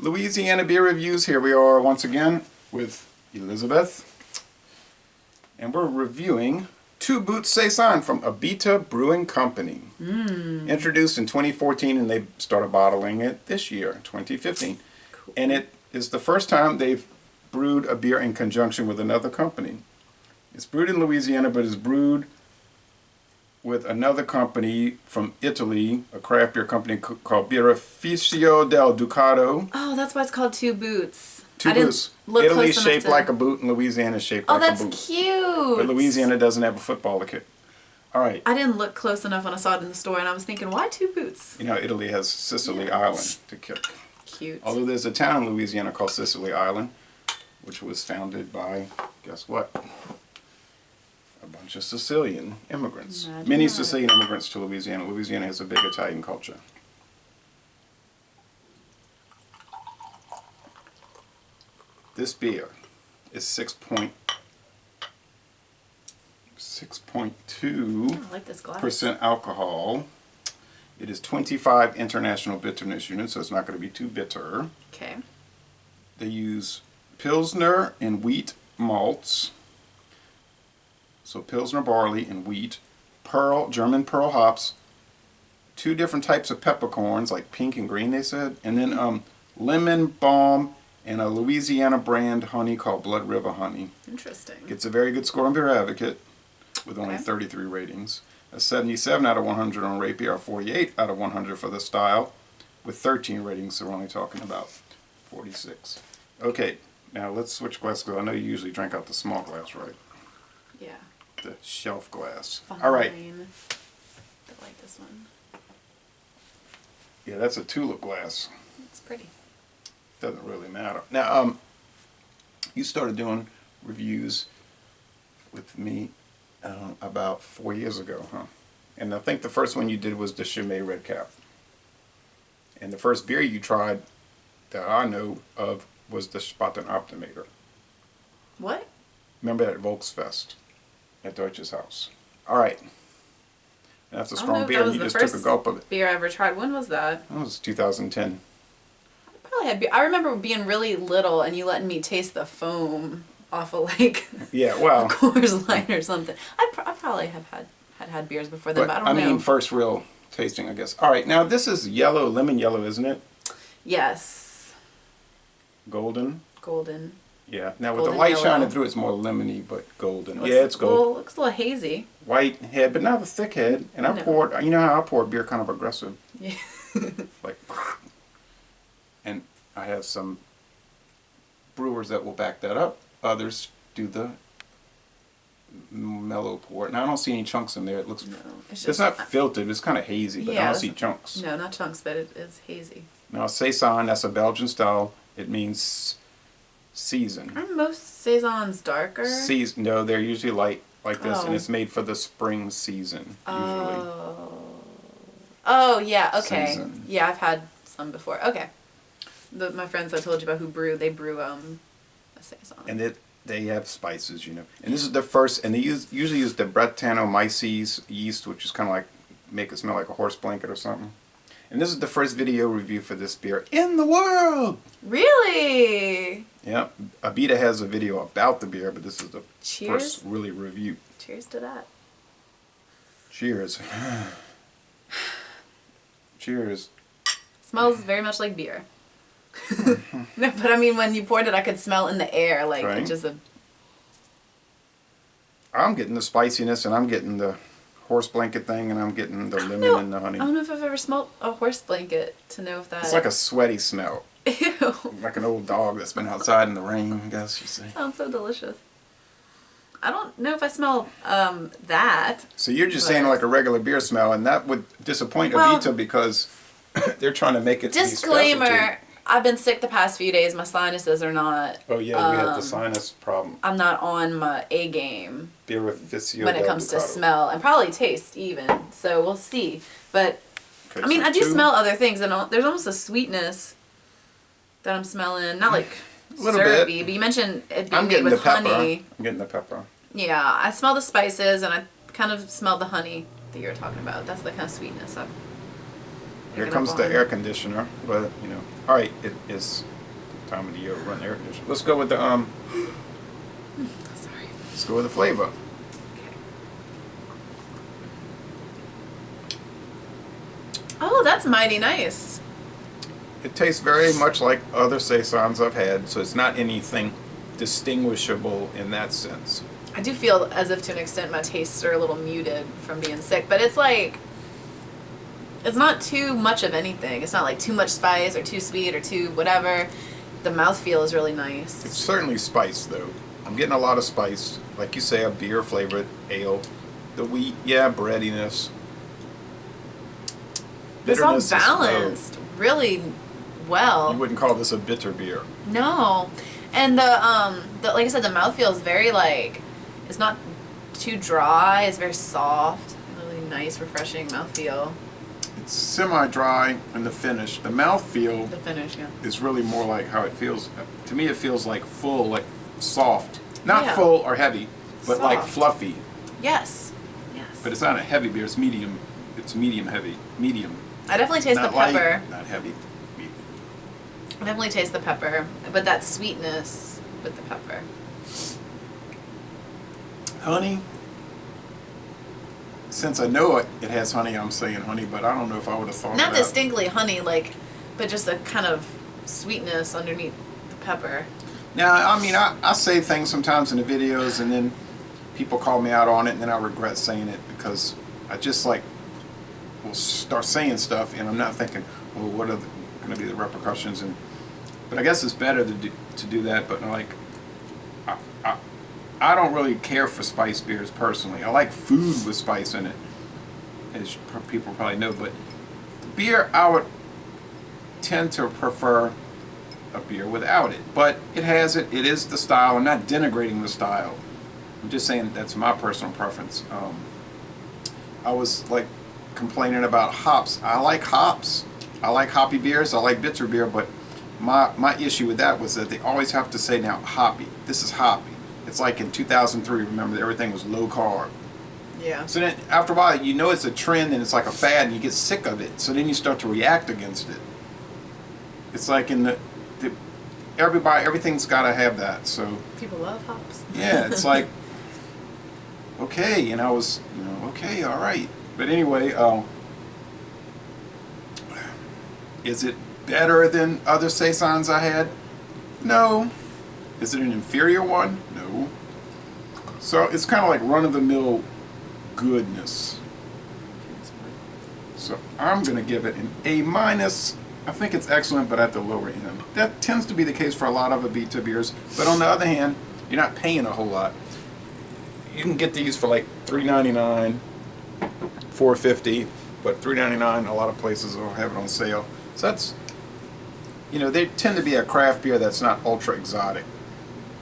Louisiana beer reviews. Here we are once again with Elizabeth. And we're reviewing Two Boots Saison from Abita Brewing Company. Introduced in 2014 and they started bottling it this year, 2015. Cool. And it is the first time they've brewed a beer in conjunction with another company. It's brewed in Louisiana, but it's brewed with another company from Italy, a craft beer company called Birrificio del Ducato. Oh, that's why it's called Two Boots. Two Boots. Italy's shaped like a boot and Louisiana's shaped like a boot. Oh, that's cute. But Louisiana doesn't have a football kit. All right. I didn't look close enough when I saw it in the store, and I was thinking, why Two Boots? You know, Italy has Sicily Island to kick. Cute. Although there's a town in Louisiana called Sicily Island, which was founded by, guess what? A bunch of Sicilian immigrants. Many Sicilian immigrants to Louisiana. Louisiana has a big Italian culture. This beer is 6.2% I like this glass. alcohol. It is 25 international bitterness units, so it's not going to be too bitter. Okay. They use Pilsner and wheat malts. So Pilsner barley and wheat. German pearl hops. 2 different types of peppercorns, like pink and green, they said. And then lemon balm and a Louisiana brand honey called Blood River Honey. Interesting. Gets a very good score on Beer Advocate with only 33 ratings. A 77 out of 100 on Rapier, a 48 out of 100 for the style, with 13 ratings, so we're only talking about 46. Okay, now let's switch glasses, because I know you usually drink out the small glass, right? Yeah. The shelf glass. Fine. All right. I like this one. Yeah, that's a tulip glass. It's pretty. Doesn't really matter. Now, you started doing reviews with me about 4 years ago, huh? And I think the first one you did was the Chimay Red Cap. And the first beer you tried that I know of was the Spaten Optimator. What? Remember that Volksfest at Deutsches Haus? All right. That's a strong beer, and you just took a gulp of it. Beer I ever tried. When was that? That was 2010. I probably had beer. I remember being really little and you letting me taste the foam off of like Yeah, well, a Coors Light or something. I probably have had beers before then, but I don't know. I mean, first real tasting, I guess. All right, now this is yellow, lemon yellow, isn't it? Yes. Golden. Golden. Yeah. Now with Golden the light yellow. shining through, it's more lemony, but golden. Yeah, it's golden. Well, it looks a little hazy. White head, but not a thick head. And I poured, you know how I pour beer kind of aggressive. Yeah. Like, and I have some brewers that will back that up. Others do the mellow pour. Now I don't see any chunks in there. It looks, it's not filtered. It's kind of hazy, but I don't see chunks. No, not chunks, but it is hazy. Now Saison, that's a Belgian style. It means season. Aren't most Saisons darker? No, they're usually light like this, and it's made for the spring season, usually. Oh, yeah, okay. Season. Yeah, I've had some before. Okay. My friends I told you about who brew, they brew a Saison. And they have spices, you know. And this is the first, and they usually use the Brettanomyces yeast, which is kind of like, make it smell like a horse blanket or something. And this is the first video review for this beer in the world! Really? Yeah. Abita has a video about the beer, but this is the first really review. Cheers to that. Cheers. Cheers. Smells very much like beer. No, but I mean, when you poured it, I could smell in the air, like Right. it's just a... I'm getting the spiciness, and I'm getting the horse blanket thing, and I'm getting the lemon and the honey. I don't know if I've ever smelled a horse blanket to know if that... It's like a sweaty smell. Ew. Like an old dog that's been outside in the rain, I guess you say. Sounds so delicious. I don't know if I smell that. So you're just saying like a regular beer smell, and that would disappoint Abita because they're trying to make it Disclaimer, be specialty. I've been sick the past few days. My sinuses are not... Oh yeah, we had the sinus problem. I'm not on my A game Birrificio when it comes to smell, and probably taste even. So we'll see. But, Okay, I mean, so I do 2. smell other things, and there's almost a sweetness that I'm smelling. Not like Little syrupy, bit. but you mentioned it being I'm made getting the with pepper. honey. I'm getting the pepper. Yeah, I smell the spices, and I kind of smell the honey that you're talking about. That's the kind of sweetness. Here picking comes up the on. air conditioner. But, you know. All right, it is time of the year to run the air conditioner. Let's go with the Sorry. let's go with the flavor. Okay. Oh, that's mighty nice. It tastes very much like other saisons I've had, so it's not anything distinguishable in that sense. I do feel as if to an extent my tastes are a little muted from being sick, but it's like, it's not too much of anything. It's not like too much spice or too sweet or too whatever. The mouthfeel is really nice. It's certainly spiced, though. I'm getting a lot of spice. Like you say, a beer flavored ale. The wheat, yeah, breadiness. It's all Bitterness is low. balanced really well. You wouldn't call this a bitter beer. No. And the like I said, the mouthfeel is very like, it's not too dry, it's very soft, really nice, refreshing mouthfeel. It's semi-dry in the finish. The mouthfeel The finish, yeah. is really more like how it feels. To me, it feels like full, like soft. Not Yeah. full or heavy, but like Soft. fluffy. Yes. Yes. But it's not a heavy beer. It's medium. It's medium heavy. Medium. I definitely taste Not the pepper. light, not heavy. Medium. I definitely taste the pepper, but that sweetness with the pepper. Honey. Since I know it has honey, I'm saying honey, but I don't know if I would have thought Not of that. distinctly honey, like, but just a kind of sweetness underneath the pepper. Now, I mean, I say things sometimes in the videos, and then people call me out on it, and then I regret saying it because I just like will start saying stuff, and I'm not thinking, well, what are going to be the repercussions? But I guess it's better to do that. But like, I don't really care for spiced beers personally. I like food with spice in it, as people probably know. But beer, I would tend to prefer a beer without it. But it has it. It is the style. I'm not denigrating the style. I'm just saying that's my personal preference. I was like complaining about hops. I like hops. I like hoppy beers. I like bitter beer. But my issue with that was that they always have to say now hoppy. This is hoppy. It's like in 2003, remember that everything was low carb. Yeah. So then after a while, you know it's a trend and it's like a fad and you get sick of it. So then you start to react against it. It's like in everything's got to have that. So People love hops. yeah, it's like, okay, and I was, okay, all right. But anyway, is it better than other saisons I had? No. Is it an inferior one? No. So it's kind of like run-of-the-mill goodness. So I'm going to give it an A-. I think it's excellent, but at the lower end. That tends to be the case for a lot of Abita beers. But on the other hand, you're not paying a whole lot. You can get these for like $3.99, $4.50, but $3.99. A lot of places will have it on sale. So that's, they tend to be a craft beer that's not ultra exotic.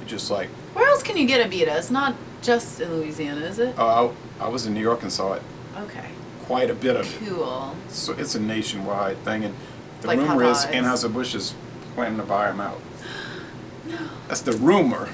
It's just like. Where else can you get Abita? It's not just in Louisiana, is it? I was in New York and saw it. Okay. Quite a bit of it. Cool. So it's a nationwide thing, and the Like rumor is Popeyes. Anheuser-Busch is planning to buy them out. No. That's the rumor.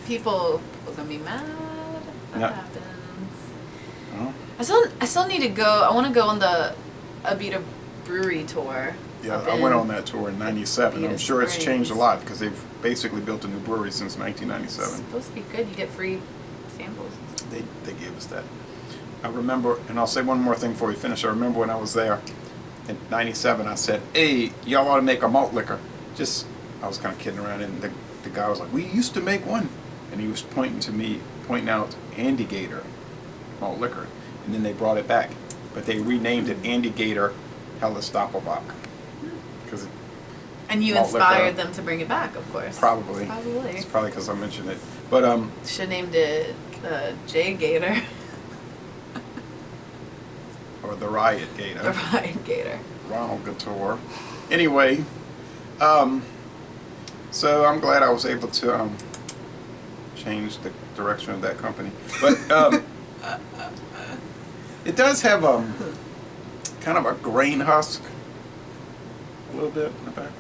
People are gonna be mad if that Yeah. happens. Well, I still need to go. I want to go on the Abita brewery tour. yeah, up I in went on that tour in '97. I'm Abita sure it's changed a Springs. lot because they've basically built a new brewery since It's 1997. supposed to be good. You get free samples. They gave us that. I remember, and I'll say one more thing before we finish. I remember when I was there in '97, I said, "Hey, y'all ought to make a malt liquor." I was kind of kidding around, and the guy was like, "We used to make one," and he was pointing out Andy Gator malt liquor, and then they brought it back, but they renamed it Andy Gator Hella Stoppelbach because And you Malt inspired liquor. them to bring it back, of course. probably Probably. it's probably because I mentioned it, but Should have named it J Gator. or the Riot Gator. The Riot Gator. Ronald Couture. Anyway, so I'm glad I was able to change the direction of that company. But it does have kind of a grain husk, a little bit in the background,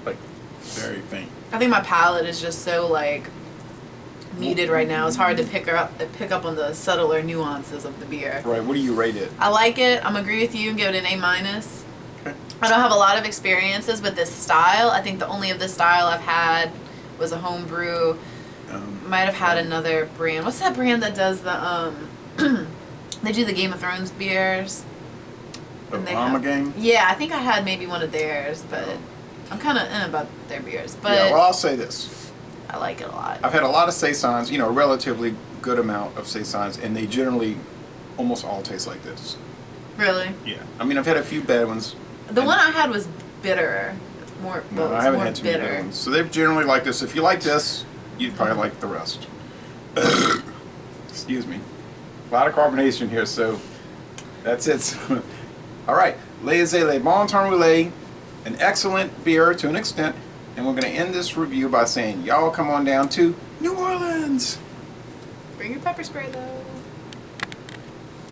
like very faint. I think my palate is just so like muted right now. It's hard to pick up on the subtler nuances of the beer. Right. What do you rate it? I like it. I'm agree with you and give it an A-. Okay. I don't have a lot of experiences with this style. I think the only of this style I've had was a home brew. Might have had another brand. What's that brand that does the they do the Game of Thrones beers? The And Bahama Gang? Yeah, I think I had maybe one of theirs, but I'm kind of in about their beers. But Yeah, well, I'll say this. I like it a lot. I've had a lot of Saisons, a relatively good amount of Saisons, and they generally almost all taste like this. Really? Yeah. I mean, I've had a few bad ones. The one I had was bitterer. More, No, I haven't had too many good ones. So they're generally like this. If you like this, you'd probably like the rest. Excuse me. A lot of carbonation here, so that's it. All right. Le Bon Temps Roulé, an excellent beer to an extent. And we're going to end this review by saying, y'all come on down to New Orleans. Bring your pepper spray, though.